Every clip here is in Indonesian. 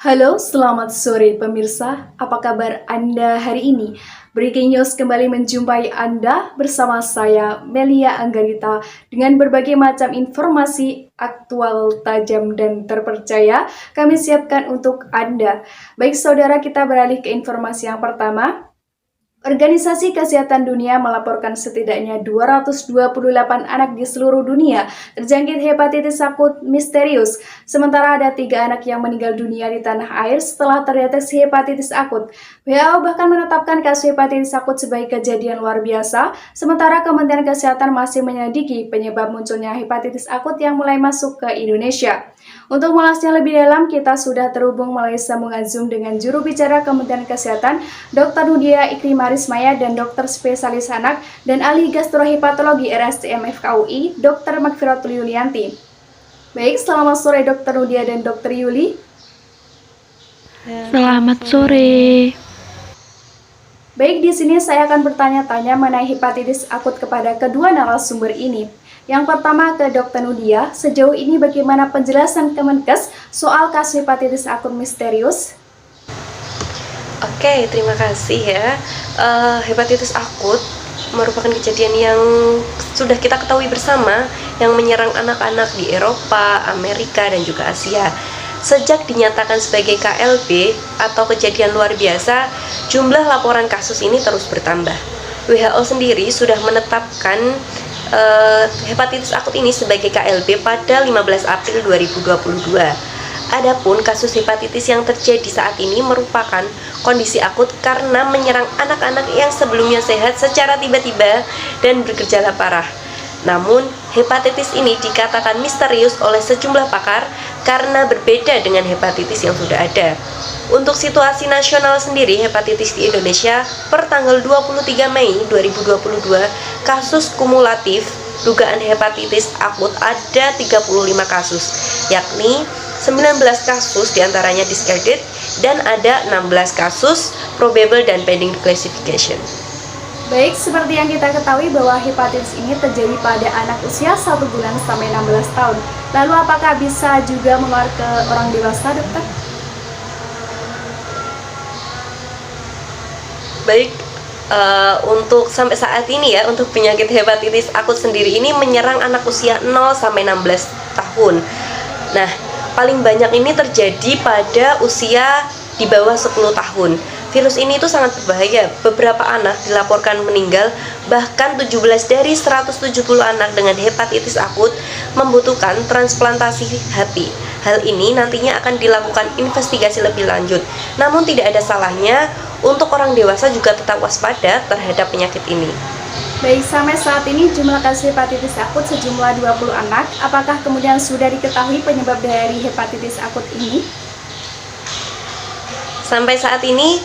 Halo, selamat sore pemirsa. Apa kabar Anda hari ini? Breaking News kembali menjumpai Anda bersama saya, Melia Anggarita, dengan berbagai macam informasi aktual, tajam, dan terpercaya kami siapkan untuk Anda. Baik saudara, kita beralih ke informasi yang pertama. Organisasi Kesehatan Dunia melaporkan setidaknya 228 anak di seluruh dunia terjangkit hepatitis akut misterius, sementara ada 3 anak yang meninggal dunia di tanah air setelah terdeteksi hepatitis akut. WHO bahkan menetapkan kasus hepatitis akut sebagai kejadian luar biasa, sementara Kementerian Kesehatan masih menyelidiki penyebab munculnya hepatitis akut yang mulai masuk ke Indonesia. Untuk mengulasnya lebih dalam, kita sudah terhubung melalui sambungan Zoom dengan juru bicara Kementerian Kesehatan, Dr. Nudia Ikrimarismaya, dan dokter spesialis anak dan ahli gastrohepatologi RSCM FKUI, Dr. Magfiratul Yulianti. Baik, selamat sore Dr. Nudia dan Dr. Yuli. Selamat sore. Baik, di sini saya akan bertanya-tanya mengenai hepatitis akut kepada kedua narasumber ini. Yang pertama ke Dr. Nudia, sejauh ini bagaimana penjelasan Kemenkes soal kasus hepatitis akut misterius? Oke, terima kasih ya. Hepatitis akut merupakan kejadian yang sudah kita ketahui bersama yang menyerang anak-anak di Eropa, Amerika, dan juga Asia. Sejak dinyatakan sebagai KLB atau kejadian luar biasa, jumlah laporan kasus ini terus bertambah. WHO sendiri sudah menetapkan hepatitis akut ini sebagai KLB pada 15 April 2022. Adapun kasus hepatitis yang terjadi saat ini merupakan kondisi akut karena menyerang anak-anak yang sebelumnya sehat secara tiba-tiba dan bergejala parah. Namun, hepatitis ini dikatakan misterius oleh sejumlah pakar karena berbeda dengan hepatitis yang sudah ada. Untuk situasi nasional sendiri, hepatitis di Indonesia per tanggal 23 Mei 2022, kasus kumulatif dugaan hepatitis akut ada 35 kasus, yakni 19 kasus diantaranya discarded dan ada 16 kasus probable dan pending classification. Baik, seperti yang kita ketahui bahwa hepatitis ini terjadi pada anak usia 1 bulan sampai 16 tahun. Lalu apakah bisa juga menular ke orang dewasa, dokter? Baik, untuk sampai saat ini ya, untuk penyakit hepatitis akut sendiri ini menyerang anak usia 0 sampai 16 tahun. Nah, paling banyak ini terjadi pada usia di bawah 10 tahun. Virus ini itu sangat berbahaya. Beberapa anak dilaporkan meninggal, bahkan 17 dari 170 anak dengan hepatitis akut membutuhkan transplantasi hati. Hal ini nantinya akan dilakukan investigasi lebih lanjut. Namun tidak ada salahnya untuk orang dewasa juga tetap waspada terhadap penyakit ini. Baik, sampai saat ini jumlah kasus hepatitis akut sejumlah 20 anak. Apakah kemudian sudah diketahui penyebab dari hepatitis akut ini? Sampai saat ini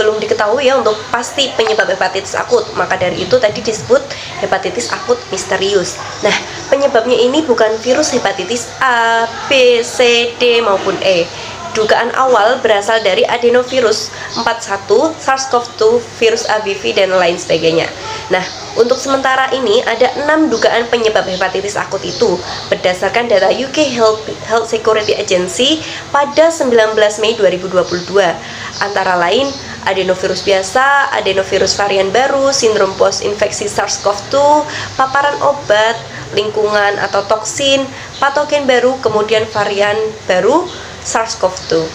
belum diketahui ya untuk pasti penyebab hepatitis akut. Maka dari itu tadi disebut hepatitis akut misterius. Nah, penyebabnya ini bukan virus hepatitis A, B, C, D maupun E. Dugaan awal berasal dari adenovirus 41, SARS-CoV-2, virus ABV, dan lain sebagainya. Nah, untuk sementara ini ada 6 dugaan penyebab hepatitis akut itu berdasarkan data UK Health Security Agency pada 19 Mei 2022. Antara lain adenovirus biasa, adenovirus varian baru, sindrom post-infeksi SARS-CoV-2, paparan obat, lingkungan atau toksin, patogen baru, kemudian varian baru SARS-CoV-2.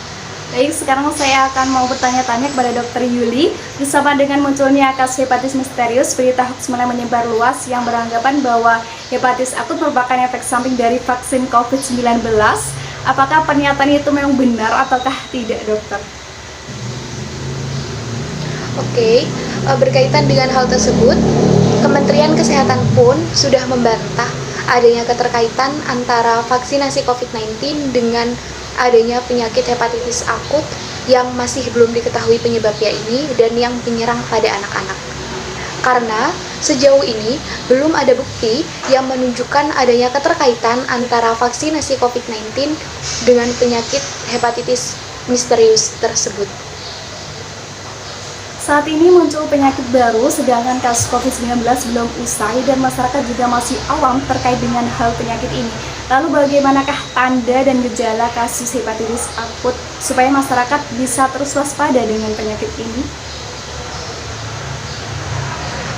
Baik, sekarang saya akan mau bertanya-tanya kepada Dr. Yuli. Bersama dengan munculnya kasus hepatitis misterius, berita hoax mulai menyebar luas yang beranggapan bahwa hepatitis akut merupakan efek samping dari vaksin COVID-19. Apakah pernyataan itu memang benar ataukah tidak, dokter? Oke, berkaitan dengan hal tersebut, Kementerian Kesehatan pun sudah membantah adanya keterkaitan antara vaksinasi COVID-19 dengan adanya penyakit hepatitis akut yang masih belum diketahui penyebabnya ini dan yang menyerang pada anak-anak. Karena sejauh ini belum ada bukti yang menunjukkan adanya keterkaitan antara vaksinasi COVID-19 dengan penyakit hepatitis misterius tersebut. Saat ini muncul penyakit baru, sedangkan kasus COVID-19 belum usai dan masyarakat juga masih awam terkait dengan hal penyakit ini. Lalu bagaimanakah tanda dan gejala kasus hepatitis akut supaya masyarakat bisa terus waspada dengan penyakit ini?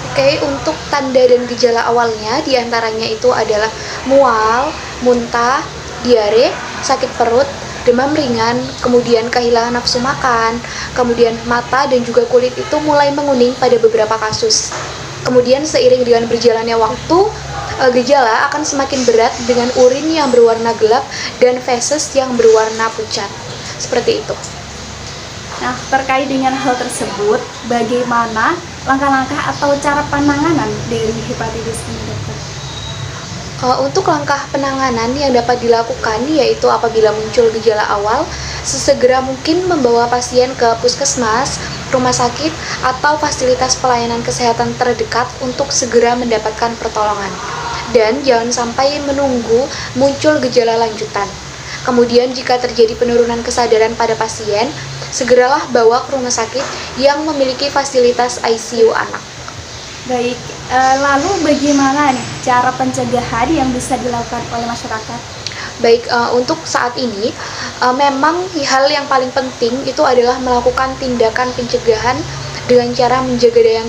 Oke, untuk tanda dan gejala awalnya diantaranya itu adalah mual, muntah, diare, sakit perut, demam ringan, kemudian kehilangan nafsu makan, kemudian mata dan juga kulit itu mulai menguning pada beberapa kasus. Kemudian seiring dengan berjalannya waktu, gejala akan semakin berat dengan urin yang berwarna gelap dan feses yang berwarna pucat. Seperti itu. Nah, terkait dengan hal tersebut, bagaimana langkah-langkah atau cara penanganan dari hepatitis ini, dokter? Untuk langkah penanganan yang dapat dilakukan yaitu apabila muncul gejala awal, sesegera mungkin membawa pasien ke puskesmas, rumah sakit, atau fasilitas pelayanan kesehatan terdekat untuk segera mendapatkan pertolongan. Dan jangan sampai menunggu muncul gejala lanjutan. Kemudian jika terjadi penurunan kesadaran pada pasien, segeralah bawa ke rumah sakit yang memiliki fasilitas ICU anak. Baik, lalu bagaimana nih cara pencegahan yang bisa dilakukan oleh masyarakat? Baik, untuk saat ini, memang hal yang paling penting itu adalah melakukan tindakan pencegahan dengan cara menjaga daya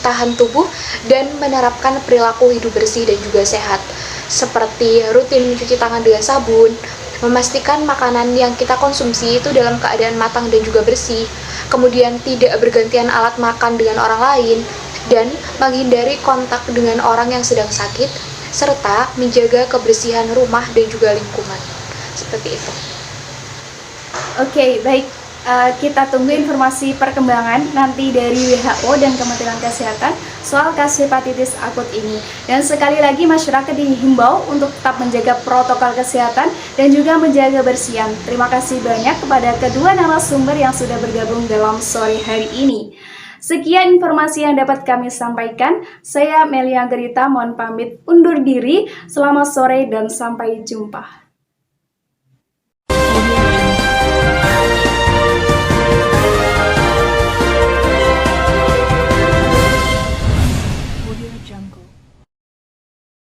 tahan tubuh dan menerapkan perilaku hidup bersih dan juga sehat, seperti rutin mencuci tangan dengan sabun, memastikan makanan yang kita konsumsi itu dalam keadaan matang dan juga bersih, kemudian tidak bergantian alat makan dengan orang lain, dan menghindari kontak dengan orang yang sedang sakit, serta menjaga kebersihan rumah dan juga lingkungan. Seperti itu. Oke, baik. Kita tunggu informasi perkembangan nanti dari WHO dan Kementerian Kesehatan soal kasus hepatitis akut ini. Dan sekali lagi masyarakat dihimbau untuk tetap menjaga protokol kesehatan dan juga menjaga bersihan. Terima kasih banyak kepada kedua narasumber yang sudah bergabung dalam sore hari ini. Sekian informasi yang dapat kami sampaikan. Saya Melia Gerita mohon pamit undur diri. Selamat sore dan sampai jumpa.